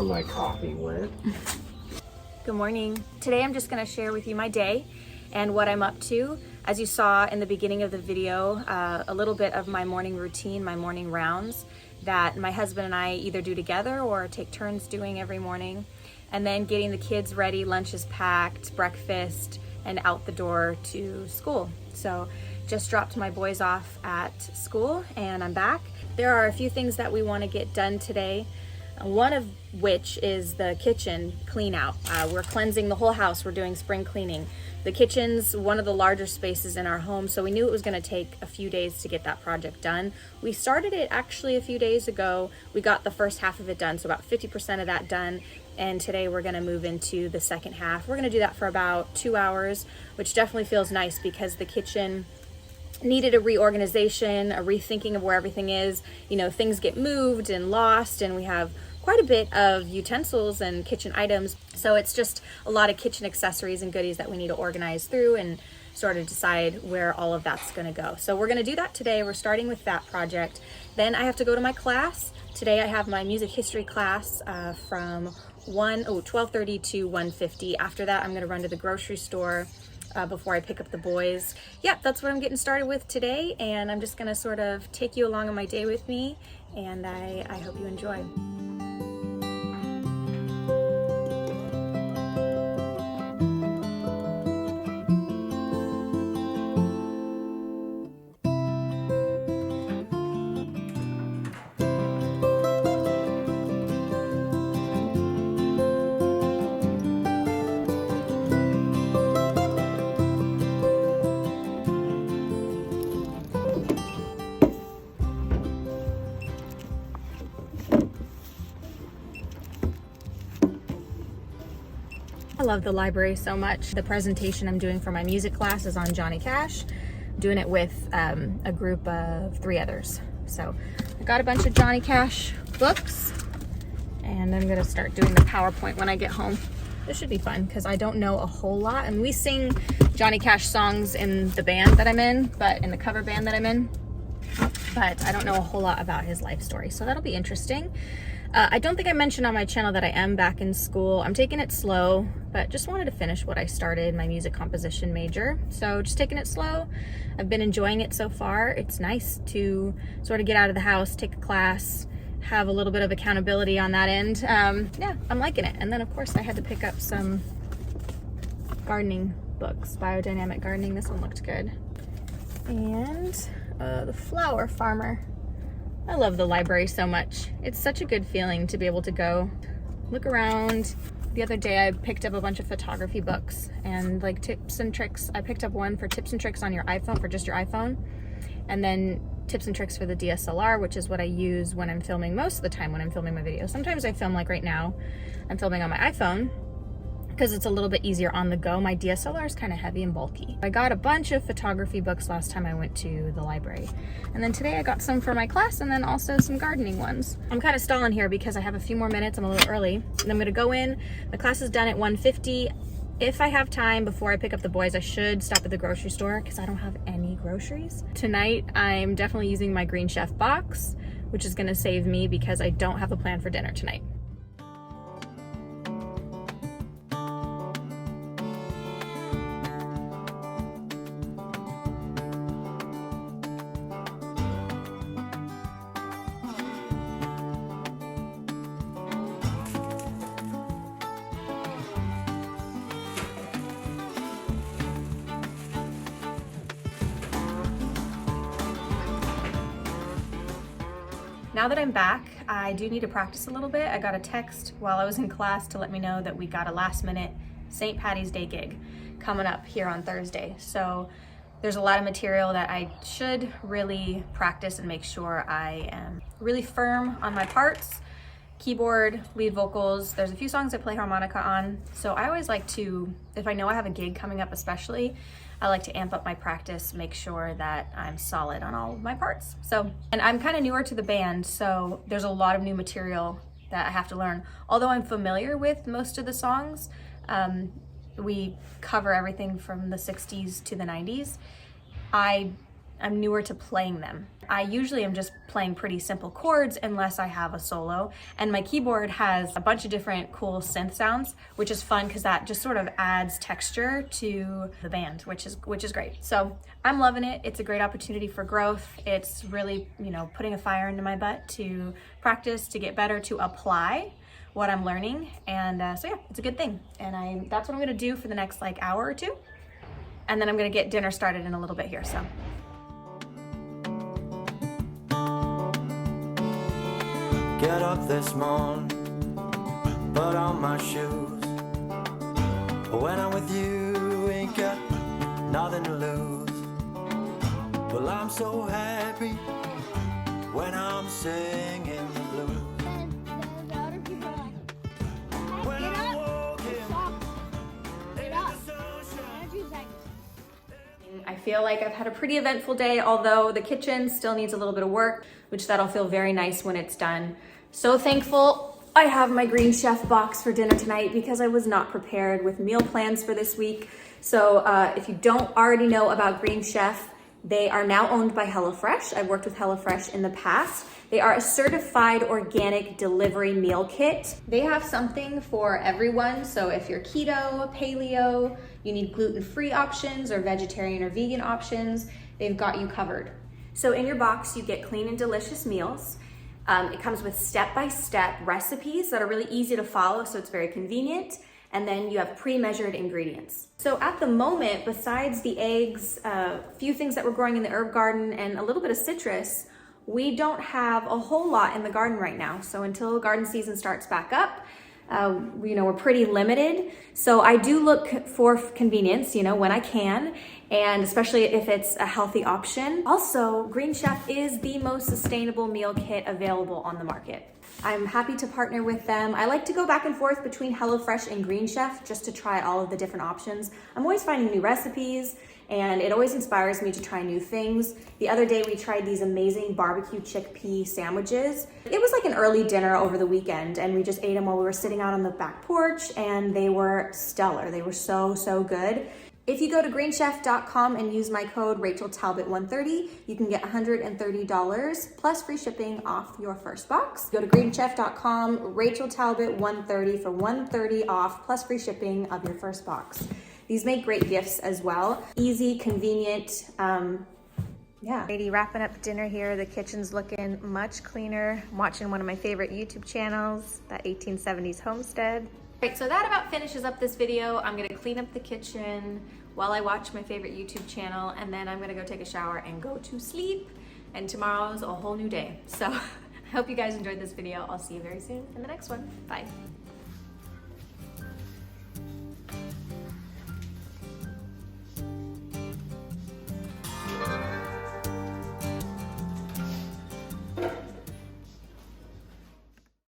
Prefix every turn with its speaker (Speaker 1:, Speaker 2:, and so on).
Speaker 1: my coffee went.
Speaker 2: Good morning. Today I'm just going to share with you my day and what I'm up to. As you saw in the beginning of the video, a little bit of my morning routine, my morning rounds that my husband and I either do together or take turns doing every morning. And then getting the kids ready, lunch is packed, breakfast, and out the door to school. So just dropped my boys off at school and I'm back. There are a few things that we want to get done today. One of which is the kitchen clean out. We're cleansing the whole house. We're doing spring cleaning. The kitchen's one of the larger spaces in our home, so we knew it was going to take a few days to get that project done. We started it actually a few days ago. We got the first half of it done, so about 50% of that done. And today we're going to move into the second half. We're going to do that for about 2 hours, which definitely feels nice because the kitchen needed a reorganization, a rethinking of where everything is. You know, things get moved and lost, and we have quite a bit of utensils and kitchen items. So it's just a lot of kitchen accessories and goodies that we need to organize through and sort of decide where all of that's going to go. So we're going to do that today. We're starting with that project. Then I have to go to my class. Today I have my music history class from 12:30 to 1:50. After that, I'm going to run to the grocery store before I pick up the boys. Yeah, that's what I'm getting started with today, and I'm just going to sort of take you along on my day with me, and I hope you enjoy. I love the library so much. The presentation I'm doing for my music class is on Johnny Cash. I'm doing it with a group of 3 others. So I got a bunch of Johnny Cash books and I'm gonna start doing the PowerPoint when I get home. This should be fun because I don't know a whole lot. And we sing Johnny Cash songs in the band that I'm in, but in the cover band that I'm in, but I don't know a whole lot about his life story. So that'll be interesting. I don't think I mentioned on my channel that I am back in school. I'm taking it slow, but just wanted to finish what I started, my music composition major. So just taking it slow. I've been enjoying it so far. It's nice to sort of get out of the house, take a class, have a little bit of accountability on that end. Yeah, I'm liking it. And then of course I had to pick up some gardening books, biodynamic gardening. This one looked good. And the Flower Farmer. I love the library so much. It's such a good feeling to be able to go look around. The other day I picked up a bunch of photography books and like tips and tricks. I picked up one for tips and tricks on your iPhone, for just your iPhone, and then tips and tricks for the DSLR, which is what I use when I'm filming most of the time when I'm filming my videos. Sometimes I film, like right now, I'm filming on my iPhone because it's a little bit easier on the go. My DSLR is kind of heavy and bulky. I got a bunch of photography books last time I went to the library. And then today I got some for my class and then also some gardening ones. I'm kind of stalling here because I have a few more minutes. I'm a little early. And I'm gonna go in. My class is done at 1:50. If I have time before I pick up the boys, I should stop at the grocery store because I don't have any groceries. Tonight, I'm definitely using my Green Chef box, which is gonna save me because I don't have a plan for dinner tonight. Now that I'm back, I do need to practice a little bit. I got a text while I was in class to let me know that we got a last minute St. Patty's Day gig coming up here on Thursday. So there's a lot of material that I should really practice and make sure I am really firm on my parts. Keyboard, lead vocals, there's a few songs I play harmonica on. So I always like to, if I know I have a gig coming up especially, I like to amp up my practice, make sure that I'm solid on all of my parts. So, and I'm kind of newer to the band, so there's a lot of new material that I have to learn. Although I'm familiar with most of the songs, we cover everything from the 60s to the 90s. I I'm newer to playing them. I usually am just playing pretty simple chords unless I have a solo. And my keyboard has a bunch of different cool synth sounds, which is fun because that just sort of adds texture to the band, which is great. So I'm loving it. It's a great opportunity for growth. It's really, you know, putting a fire into my butt to practice, to get better, to apply what I'm learning. And so yeah, it's a good thing. And that's what I'm gonna do for the next like hour or two. And then I'm gonna get dinner started in a little bit here, so.
Speaker 1: Get up this morning, put on my shoes. When I'm with you, ain't got nothing to lose. Well, I'm so happy when I'm singing the blues. When I'm walking in the sunshine.
Speaker 2: I feel like I've had a pretty eventful day, although the kitchen still needs a little bit of work, which that'll feel very nice when it's done. So thankful I have my Green Chef box for dinner tonight because I was not prepared with meal plans for this week. So if you don't already know about Green Chef, they are now owned by HelloFresh. I've worked with HelloFresh in the past. They are a certified organic delivery meal kit. They have something for everyone. So if you're keto, paleo, you need gluten-free options or vegetarian or vegan options, they've got you covered. So in your box, you get clean and delicious meals. It comes with step-by-step recipes that are really easy to follow, so it's very convenient. And then you have pre-measured ingredients. So at the moment, besides the eggs, a few things that we're growing in the herb garden, and a little bit of citrus, we don't have a whole lot in the garden right now. So until garden season starts back up, we're pretty limited. So I do look for convenience, when I can, and especially if it's a healthy option. Also, Green Chef is the most sustainable meal kit available on the market. I'm happy to partner with them. I like to go back and forth between HelloFresh and Green Chef just to try all of the different options. I'm always finding new recipes, and it always inspires me to try new things. The other day we tried these amazing barbecue chickpea sandwiches. It was like an early dinner over the weekend, and we just ate them while we were sitting out on the back porch, and they were stellar. They were so, so good. If you go to greenchef.com and use my code RachelTalbott130, you can get $130 plus free shipping off your first box. Go to greenchef.com, RachelTalbott130 for $130 off plus free shipping of your first box. These make great gifts as well. Easy, convenient, yeah. Lady wrapping up dinner here. The kitchen's looking much cleaner. I'm watching one of my favorite YouTube channels, that 1870s homestead. Right, so that about finishes up this video. I'm gonna clean up the kitchen while I watch my favorite YouTube channel, and then I'm gonna go take a shower and go to sleep. And tomorrow's a whole new day. So I hope you guys enjoyed this video. I'll see you very soon in the next one. Bye.